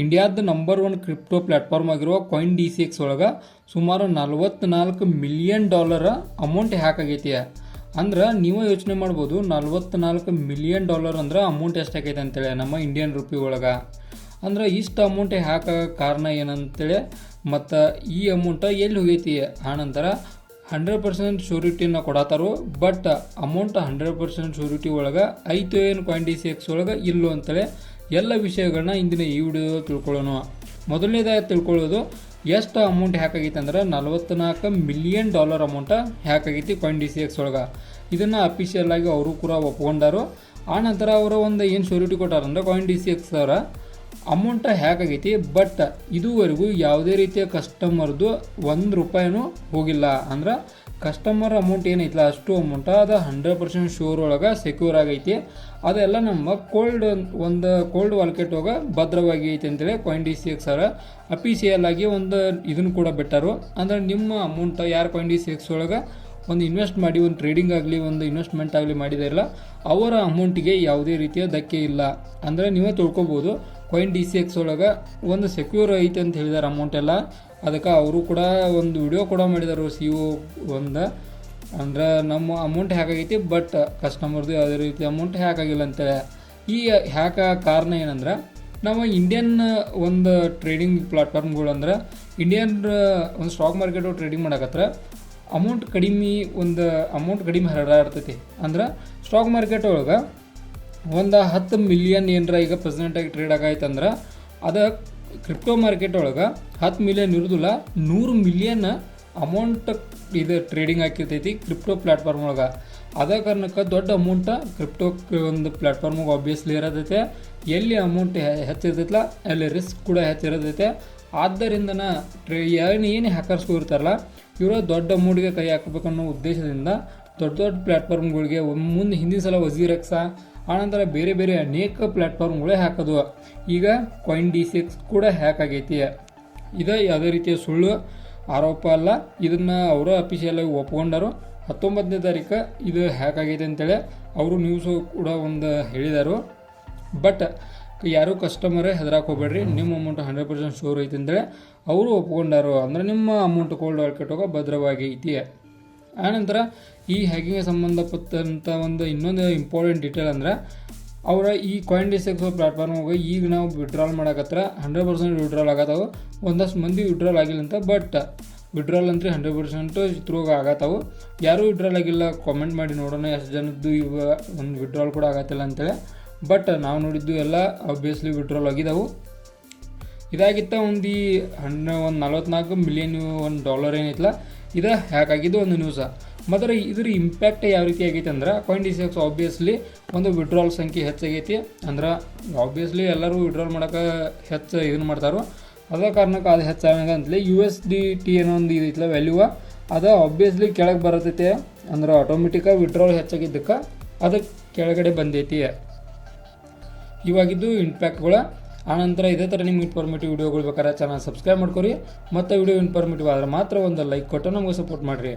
ಇಂಡಿಯಾದ number 1 crypto platform ಆಗಿರುವ coin DCX ಒಳಗೆ ಸುಮಾರು $44 ಮಿಲಿಯನ್ ಅಮೌಂಟ್ ಹ್ಯಾಕ್ ಆಗೈತಿ. ಅಂದ್ರೆ ನೀವು ಯೋಚನೆ ಮಾಡ್ಬೋದು $44 ಮಿಲಿಯನ್ ಅಂದ್ರೆ ಅಮೌಂಟ್ ಎಷ್ಟಾಗೈತೆ ಅಂತೇಳಿ ನಮ್ಮ ಇಂಡಿಯನ್ ರುಪಿ ಒಳಗೆ. ಅಂದ್ರೆ ಇಷ್ಟು ಅಮೌಂಟ್ ಹ್ಯಾಕ್ ಆಗೋ ಕಾರಣ ಏನಂತೇಳಿ ಮತ್ತು ಈ ಅಮೌಂಟ್ ಎಲ್ಲಿ ಹೋಗೈತಿ ಆನಂತರ 100% ಶ್ಯೂರಿಟಿನ ಕೊಡತ್ತಾರೋ. ಬಟ್ ಅಮೌಂಟ್ 100% ಶ್ಯೂರಿಟಿ ಒಳಗೆ ಐತು ಏನು ಕಾಯಿನ್ DCX ಒಳಗೆ ಇಲ್ಲೋ ಅಂತೇಳಿ ಎಲ್ಲ ವಿಷಯಗಳನ್ನ ಇಂದಿನ ಈ ವಿಡಿಯೋದಲ್ಲಿ ತಿಳ್ಕೊಳ್ಳೋಣ. ಮೊದಲನೇದಾಗಿ ತಿಳ್ಕೊಳ್ಳೋದು ಎಷ್ಟು ಅಮೌಂಟ್ ಹ್ಯಾಕ್ ಆಗೈತೆ ಅಂದ್ರೆ $44 ಮಿಲಿಯನ್ ಅಮೌಂಟ್ ಹ್ಯಾಕ್ ಆಗೈತಿ ಕಾಯಿನ್ DCX ಒಳಗೆ. ಇದನ್ನು ಅಫಿಷಿಯಲ್ ಆಗಿ ಅವರು ಕೂಡ ಒಪ್ಕೊಂಡಾರು. ಆನಂತರ ಅವರು ಒಂದು ಏನು ಶ್ಯೂರಿಟಿ ಕೊಟ್ಟಾರಂದ್ರೆ ಕಾಯಿನ್ DCX ಅವರ ಅಮೌಂಟ್ ಹ್ಯಾಕ್ ಆಗೈತಿ. ಬಟ್ ಇದುವರೆಗೂ ಯಾವುದೇ ರೀತಿಯ ಕಸ್ಟಮರ್ದು $1 ಹೋಗಿಲ್ಲ. ಅಂದ್ರೆ ಕಸ್ಟಮರ್ ಅಮೌಂಟ್ ಏನೈತಿಲ್ಲ ಅಷ್ಟು ಅಮೌಂಟ್ ಅದು 100% ಶೋರ್ ಒಳಗೆ ಸೆಕ್ಯೂರ್ ಆಗೈತಿ. ಅದೆಲ್ಲ ನಮ್ಮ ಕೋಲ್ಡ್ ವಾಲ್ಕೆಟ್ ಒಳಗೆ ಭದ್ರವಾಗಿ ಐತಿ ಅಂತೇಳಿ ಕಾಯಿನ್ DCX ಅವರ ಅಫಿಷಿಯಲ್ ಆಗಿ ಒಂದು ಇದನ್ನು ಕೂಡ ಬಿಟ್ಟಾರು. ಅಂದರೆ ನಿಮ್ಮ ಅಮೌಂಟ್ ಯಾರು ಕಾಯಿನ್ DCX ಒಳಗೆ ಒಂದು ಇನ್ವೆಸ್ಟ್ ಮಾಡಿ ಒಂದು ಟ್ರೇಡಿಂಗ್ ಆಗಲಿ ಒಂದು ಇನ್ವೆಸ್ಟ್ಮೆಂಟ್ ಆಗಲಿ ಮಾಡಿದಾರಲ್ಲ ಅವರ ಅಮೌಂಟಿಗೆ ಯಾವುದೇ ರೀತಿಯ ಧಕ್ಕೆ ಇಲ್ಲ. ಅಂದರೆ ನೀವೇ ತಿಳ್ಕೊಬೋದು ಕಾಯಿನ್ DCX ಒಳಗೆ ಒಂದು ಸೆಕ್ಯೂರ್ ಐತೆ ಅಂತ ಹೇಳಿದಾರೆ ಅಮೌಂಟ್ ಎಲ್ಲ. ಅದಕ್ಕೆ ಅವರು ಕೂಡ ಒಂದು ವಿಡಿಯೋ ಕೂಡ ಮಾಡಿದರು CEO ಒಂದು. ಅಂದ್ರೆ ನಮ್ಮ ಅಮೌಂಟ್ ಹ್ಯಾಕ್ ಆಗೈತಿ ಬಟ್ ಕಸ್ಟಮರ್ದು ಯಾವುದೇ ರೀತಿ ಅಮೌಂಟ್ ಹ್ಯಾಕ್ ಆಗಿಲ್ಲ ಅಂತೇಳಿ. ಈ ಹ್ಯಾಕ್ ಕಾರಣ ಏನಂದ್ರೆ ನಾವು ಇಂಡಿಯನ್ ಒಂದು ಟ್ರೇಡಿಂಗ್ ಪ್ಲಾಟ್ಫಾರ್ಮ್ಗಳು ಅಂದ್ರೆ ಇಂಡಿಯನ್ ಒಂದು ಸ್ಟಾಕ್ ಮಾರ್ಕೆಟು ಟ್ರೇಡಿಂಗ್ ಮಾಡಕತ್ರ ಅಮೌಂಟ್ ಕಡಿಮೆ ಹರಡಾಡ್ತೈತಿ. ಅಂದ್ರೆ ಸ್ಟಾಕ್ ಮಾರ್ಕೆಟ್ ಒಳಗೆ ಒಂದು 10 ಮಿಲಿಯನ್ ಏನರ ಈಗ ಪ್ರೆಸೆಂಟಾಗಿ ಟ್ರೇಡ್ ಆಗೈತಂದ್ರೆ ಅದು ಕ್ರಿಪ್ಟೋ ಮಾರ್ಕೆಟ್ ಒಳಗೆ 10 ಮಿಲಿಯನ್ ಇರೋದಿಲ್ಲ 100 ಮಿಲಿಯನ್ ಅಮೌಂಟ್ ಇದು ಟ್ರೇಡಿಂಗ್ ಆಗಿರ್ತೈತಿ ಕ್ರಿಪ್ಟೋ ಪ್ಲ್ಯಾಟ್ಫಾರ್ಮ್ ಒಳಗೆ. ಅದೇ ಕಾರಣಕ್ಕೆ ದೊಡ್ಡ ಅಮೌಂಟ್ ಕ್ರಿಪ್ಟೋ ಒಂದು ಪ್ಲ್ಯಾಟ್ಫಾರ್ಮಿಗೆ ಆಬ್ವಿಯಸ್ಲಿ ಇರೋದೈತೆ. ಎಲ್ಲಿ ಅಮೌಂಟ್ ಹೆಚ್ಚಿರ್ತೈತಲ್ಲ ಅಲ್ಲಿ ರಿಸ್ಕ್ ಕೂಡ ಹೆಚ್ಚಿರೋದೈತೆ. ಆದ್ದರಿಂದನ ಏನು ಹ್ಯಾಕರ್ಸ್ಗೂ ಇರ್ತಾರಲ್ಲ ಇವರು ದೊಡ್ಡ ಅಮೌಂಟ್ಗೆ ಕೈ ಹಾಕಬೇಕನ್ನೋ ಉದ್ದೇಶದಿಂದ ದೊಡ್ಡ ಪ್ಲ್ಯಾಟ್ಫಾರ್ಮ್ಗಳಿಗೆ ಮುಂದೆ ಹಿಂದಿನ ಸಲ ವಜೀರಕ್ಸ ಆನಂತರ ಬೇರೆ ಬೇರೆ ಅನೇಕ ಪ್ಲ್ಯಾಟ್ಫಾರ್ಮ್ಗಳೇ ಹಾಕೋದು. ಈಗ ಕಾಯಿನ್ DCX ಕೂಡ ಹ್ಯಾಕ್ ಆಗೈತಿ. ಇದು ಯಾವುದೇ ರೀತಿಯ ಸುಳ್ಳು ಆರೋಪ ಅಲ್ಲ. ಇದನ್ನು ಅವರು ಅಫಿಷಿಯಲಾಗಿ ಒಪ್ಕೊಂಡರು. 19ನೇ ತಾರೀಕು ಇದು ಹ್ಯಾಕ್ ಆಗೈತೆ ಅಂತೇಳಿ ಅವರು ನ್ಯೂಸು ಕೂಡ ಒಂದು ಹೇಳಿದರು. ಬಟ್ ಯಾರು ಕಸ್ಟಮರೇ ಹೆದರಾಕ್ ಹೋಗ್ಬೇಡ್ರಿ, ನಿಮ್ಮ ಅಮೌಂಟ್ 100% ಶೋರ್ ಐತೆ ಅಂತೇಳಿ ಅವರು ಒಪ್ಕೊಂಡಾರು. ಅಂದರೆ ನಿಮ್ಮ ಅಮೌಂಟ್ ಕೋಲ್ಡ್ ವಾಲ್ಕೆಟ್ ಹೋಗೋ ಭದ್ರವಾಗಿ ಐತಿ. ಆನಂತರ ಈ ಹ್ಯಾಕಿಂಗ್ಗೆ ಸಂಬಂಧಪಟ್ಟಂಥ ಒಂದು ಇನ್ನೊಂದು ಇಂಪಾರ್ಟೆಂಟ್ ಡೀಟೇಲ್ ಅಂದ್ರೆ ಅವರ ಈ ಕಾಯಿನ್ DCX ಪ್ಲಾಟ್ಫಾರ್ಮ್ ಹೋಗಿ ಈಗ ನಾವು ವಿಡ್ರಾಲ್ ಮಾಡಕತ್ರ 100% ವಿಡ್ರಾಲ್ ಆಗತ್ತವು. ಒಂದಷ್ಟು ಮಂದಿ ವಿಡ್ರಾಲ್ ಆಗಿಲ್ಲ ಅಂತ. ಬಟ್ ವಿಡ್ರಾಲ್ ಅಂದ್ರೆ 100% ಇದ್ರಾಗ ಆಗತ್ತವು. ಯಾರೂ ವಿಡ್ರಾಲ್ ಆಗಿಲ್ಲ ಕಾಮೆಂಟ್ ಮಾಡಿ ನೋಡೋಣ ಎಷ್ಟು ಜನದ್ದು ಇವ ಒಂದು ವಿಡ್ರಾಲ್ ಕೂಡ ಆಗತ್ತಿಲ್ಲ ಅಂತೇಳಿ. ಬಟ್ ನಾವು ನೋಡಿದ್ದು ಎಲ್ಲ ಆಬ್ವಿಯಸ್ಲಿ ವಿಡ್ರಾಲ್ ಆಗಿದ್ದಾವೆ. ಇದಾಗಿತ್ತ ಒಂದು $44 ಮಿಲಿಯನ್ ಏನೈತಲ್ಲ ಇದು ಹ್ಯಾಕ್ ಆಗಿದ್ದು ಒಂದು ನ್ಯೂಸ. ಮತ್ತು ಇದ್ರ ಇಂಪ್ಯಾಕ್ಟ್ ಯಾವ ರೀತಿ ಆಗೈತೆ ಅಂದ್ರೆ ಕಾಯಿನ್ DCX ಆಬ್ವಿಯಸ್ಲಿ ಒಂದು ವಿಡ್ರಾಲ್ ಸಂಖ್ಯೆ ಹೆಚ್ಚಾಗೈತಿ. ಅಂದ್ರೆ ಆಬ್ವಿಯಸ್ಲಿ ಎಲ್ಲರೂ ವಿಡ್ರಾಲ್ ಮಾಡೋಕೆ ಹೆಚ್ಚು ಇದನ್ನು ಮಾಡ್ತಾರೋ. ಅದೇ ಕಾರಣಕ್ಕೆ ಅದು ಹೆಚ್ಚಾಗ ಅಂತಲೇ USDT ಏನೋ ಒಂದು ಇದೈತಲ್ಲ ವ್ಯಾಲ್ಯೂ ಅದು ಆಬ್ವಿಯಸ್ಲಿ ಕೆಳಗೆ ಬರತೈತೆ. ಅಂದ್ರೆ ಆಟೋಮೆಟಿಕಾಗಿ ವಿಡ್ರಾಲ್ ಹೆಚ್ಚಾಗಿದ್ದಕ್ಕೆ ಅದಕ್ಕೆ ಕೆಳಗಡೆ ಬಂದೈತಿ. ಇವಾಗಿದ್ದು ಇಂಪ್ಯಾಕ್ಟ್ಗಳು. ಆನಂತರ ಇದೇ ಥರ ನಿಮ್ಗೆ ಇನ್ಫಾರ್ಮೇಟಿವ್ ವಿಡಿಯೋಗಳು ಬೇಕಾದ್ರೆ ಚಾನಲ್ ಸಬ್ಸ್ಕ್ರೈಬ್ ಮಾಡ್ಕೊರಿ. ಮತ್ತು ವಿಡಿಯೋ ಇನ್ಫಾರ್ಮೇಟಿವ್ ಆದರೆ ಮಾತ್ರ ಒಂದು ಲೈಕ್ ಕೊಟ್ಟು ನಮಗೆ ಸಪೋರ್ಟ್ ಮಾಡಿರಿ.